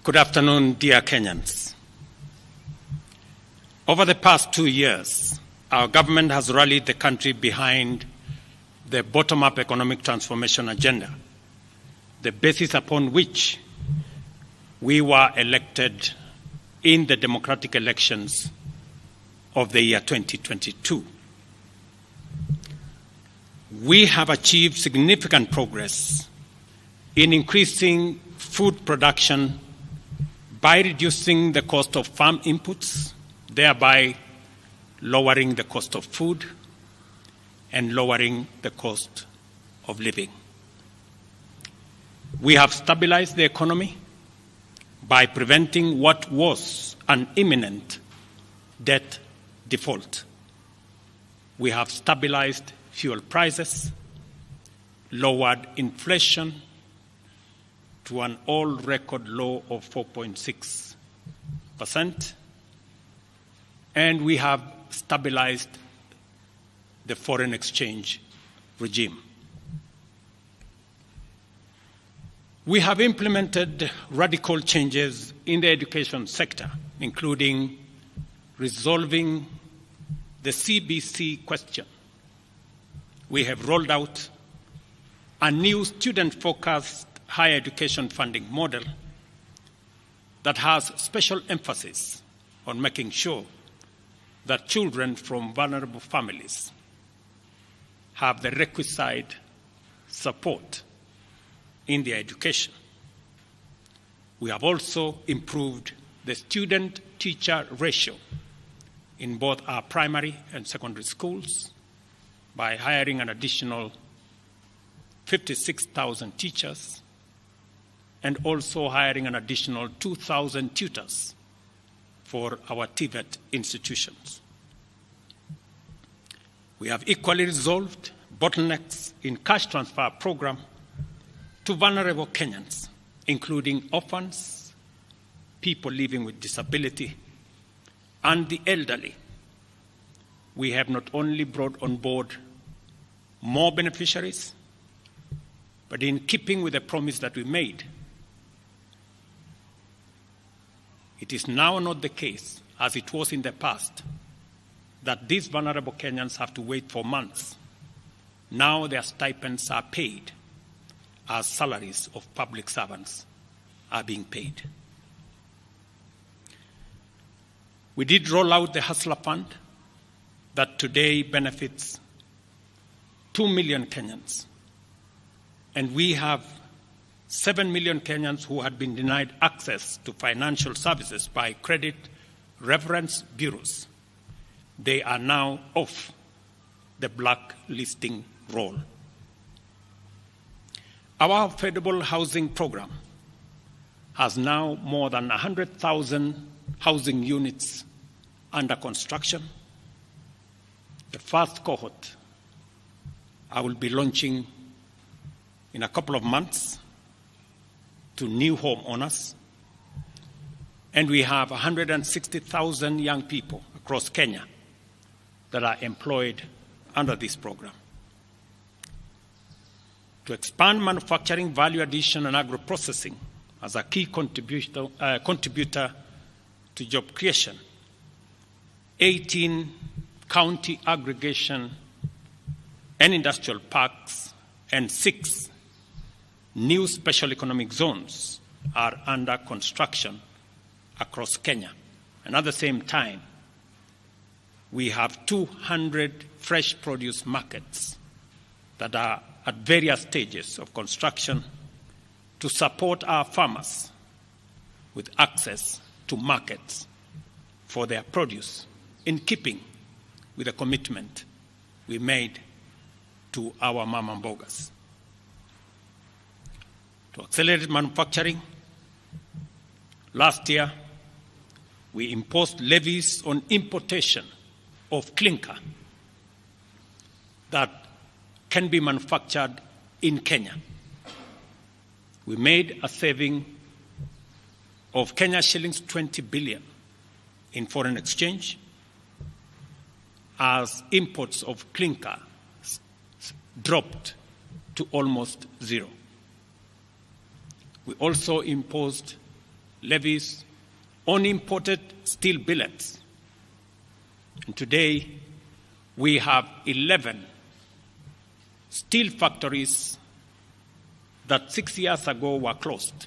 Good afternoon, dear Kenyans. Over the past 2 years, our government has rallied the country behind the bottom-up economic transformation agenda, the basis upon which we were elected in the democratic elections of the year 2022. We have achieved significant progress in increasing food production by reducing the cost of farm inputs, thereby lowering the cost of food and lowering the cost of living. We have stabilized the economy by preventing what was an imminent debt default. We have stabilized fuel prices, lowered inflation to an all-record low of 4.6%, and we have stabilized the foreign exchange regime. We have implemented radical changes in the education sector, including resolving the CBC question. We have rolled out a new student-focused higher education funding model that has special emphasis on making sure that children from vulnerable families have the requisite support in their education. We have also improved the student-teacher ratio in both our primary and secondary schools by hiring an additional 56,000 teachers and also hiring an additional 2,000 tutors for our TVET institutions. We have equally resolved bottlenecks in cash transfer program to vulnerable Kenyans, including orphans, people living with disability, and the elderly. We have not only brought on board more beneficiaries, but in keeping with the promise that we made, it is now not the case, as it was in the past, that these vulnerable Kenyans have to wait for months. Now their stipends are paid as salaries of public servants are being paid. We did roll out the Hustler Fund that today benefits 2 million Kenyans. And we have 7 million Kenyans who had been denied access to financial services by credit reference bureaus. They are now off the blacklisting roll. Our affordable housing program has now more than 100,000 housing units under construction. The first cohort I will be launching in a couple of months to new homeowners, and we have 160,000 young people across Kenya that are employed under this program. To expand manufacturing, value addition, and agro-processing as a key contributor to job creation, 18 county aggregation and industrial parks and 6 new special economic zones are under construction across Kenya. And at the same time, we have 200 fresh produce markets that are at various stages of construction to support our farmers with access to markets for their produce, in keeping with the commitment we made to our mama mbogas. To accelerate manufacturing, last year we imposed levies on importation of clinker that can be manufactured in Kenya. We made a saving of Kenya shillings 20 billion in foreign exchange as imports of clinker dropped to almost zero. We also imposed levies on imported steel billets. And today, we have 11 steel factories that 6 years ago were closed.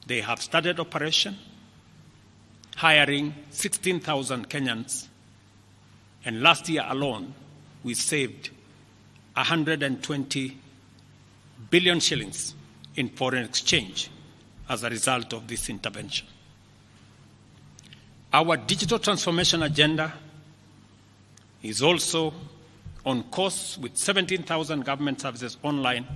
They have started operation, hiring 16,000 Kenyans, and last year alone, we saved 120 billion shillings in foreign exchange as a result of this intervention. Our digital transformation agenda is also on course with 17,000 government services online,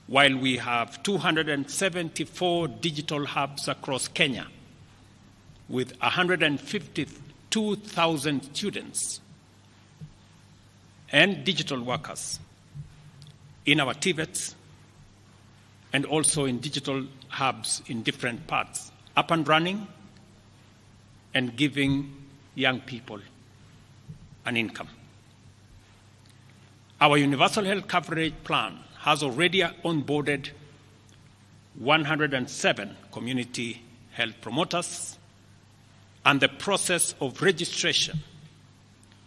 while we have 274 digital hubs across Kenya with 152,000 students and digital workers in our TVETs and also in digital hubs in different parts, up and running and giving young people an income. Our universal health coverage plan has already onboarded 107 community health promoters, and the process of registration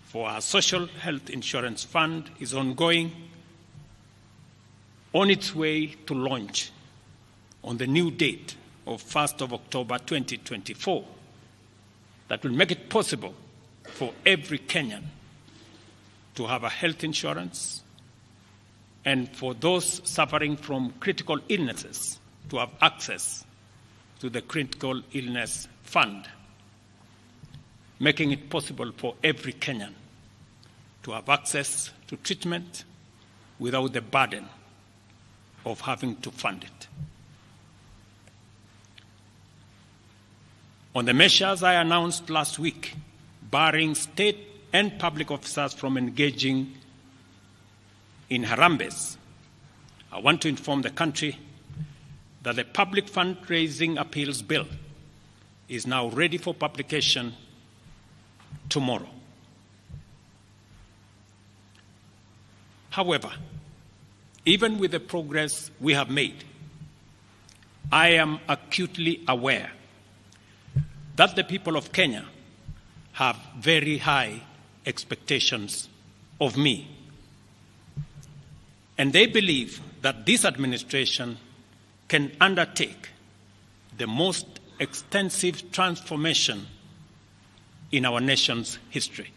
for our social health insurance fund is ongoing, on its way to launch on the new date of 1st of October 2024 that will make it possible for every Kenyan to have a health insurance and for those suffering from critical illnesses to have access to the critical illness fund, making it possible for every Kenyan to have access to treatment without the burden of having to fund it. On the measures I announced last week, barring state and public officers from engaging in harambes, I want to inform the country that the Public Fundraising Appeals Bill is now ready for publication tomorrow. However, even with the progress we have made, I am acutely aware that the people of Kenya have very high expectations of me. And they believe that this administration can undertake the most extensive transformation in our nation's history.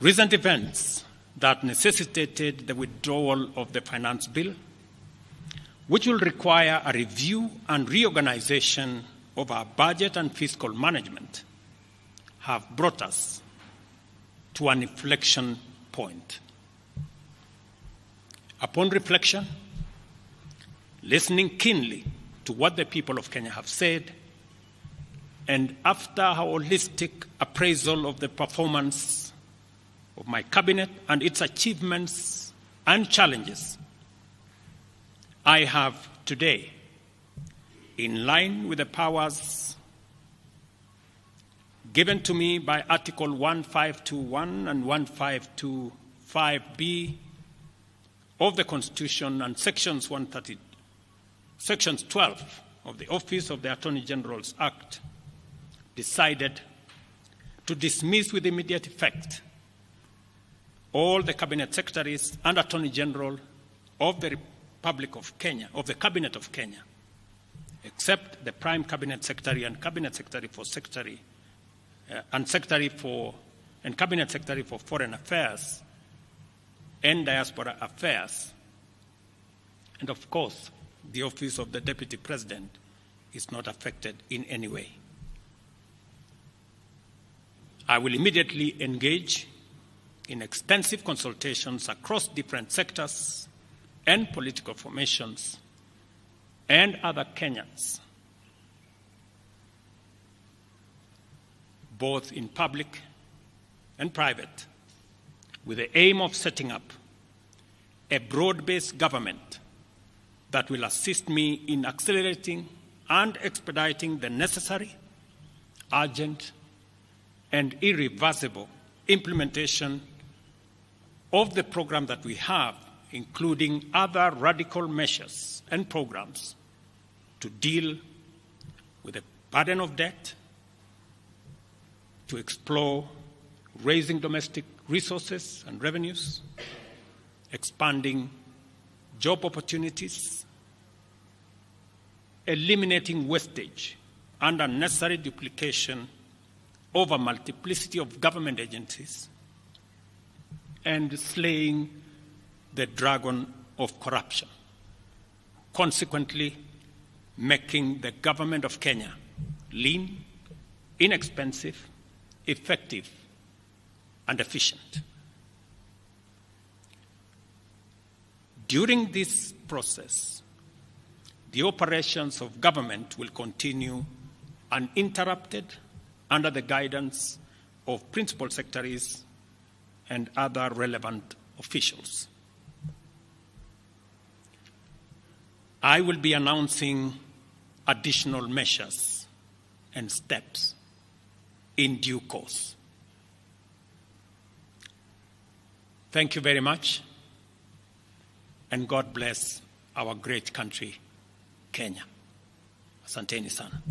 Recent events that necessitated the withdrawal of the finance bill, which will require a review and reorganization of our budget and fiscal management, have brought us to an inflection point. Upon reflection, listening keenly to what the people of Kenya have said, and after a holistic appraisal of the performance of my cabinet and its achievements and challenges, I have today, in line with the powers given to me by Article 1521 and 1525B of the Constitution and Sections 12 of the Office of the Attorney General's Act, decided to dismiss with immediate effect all the Cabinet Secretaries and Attorney General of the Republic of Kenya, of the Cabinet of Kenya, except the Prime Cabinet Secretary and Cabinet Secretary for Cabinet Secretary for Foreign Affairs and Diaspora Affairs. And of course, the Office of the Deputy President is not affected in any way. I will immediately engage in extensive consultations across different sectors and political formations and other Kenyans, both in public and private, with the aim of setting up a broad-based government that will assist me in accelerating and expediting the necessary, urgent, and irreversible implementation of the program that we have including other radical measures and programs to deal with the burden of debt, to explore raising domestic resources and revenues, expanding job opportunities, eliminating wastage and unnecessary duplication of a multiplicity of government agencies, and slaying the dragon of corruption, consequently making the government of Kenya lean, inexpensive, effective, and efficient. During this process, the operations of government will continue uninterrupted under the guidance of principal secretaries and other relevant officials. I will be announcing additional measures and steps in due course. Thank you very much, and God bless our great country, Kenya. Asanteni sana.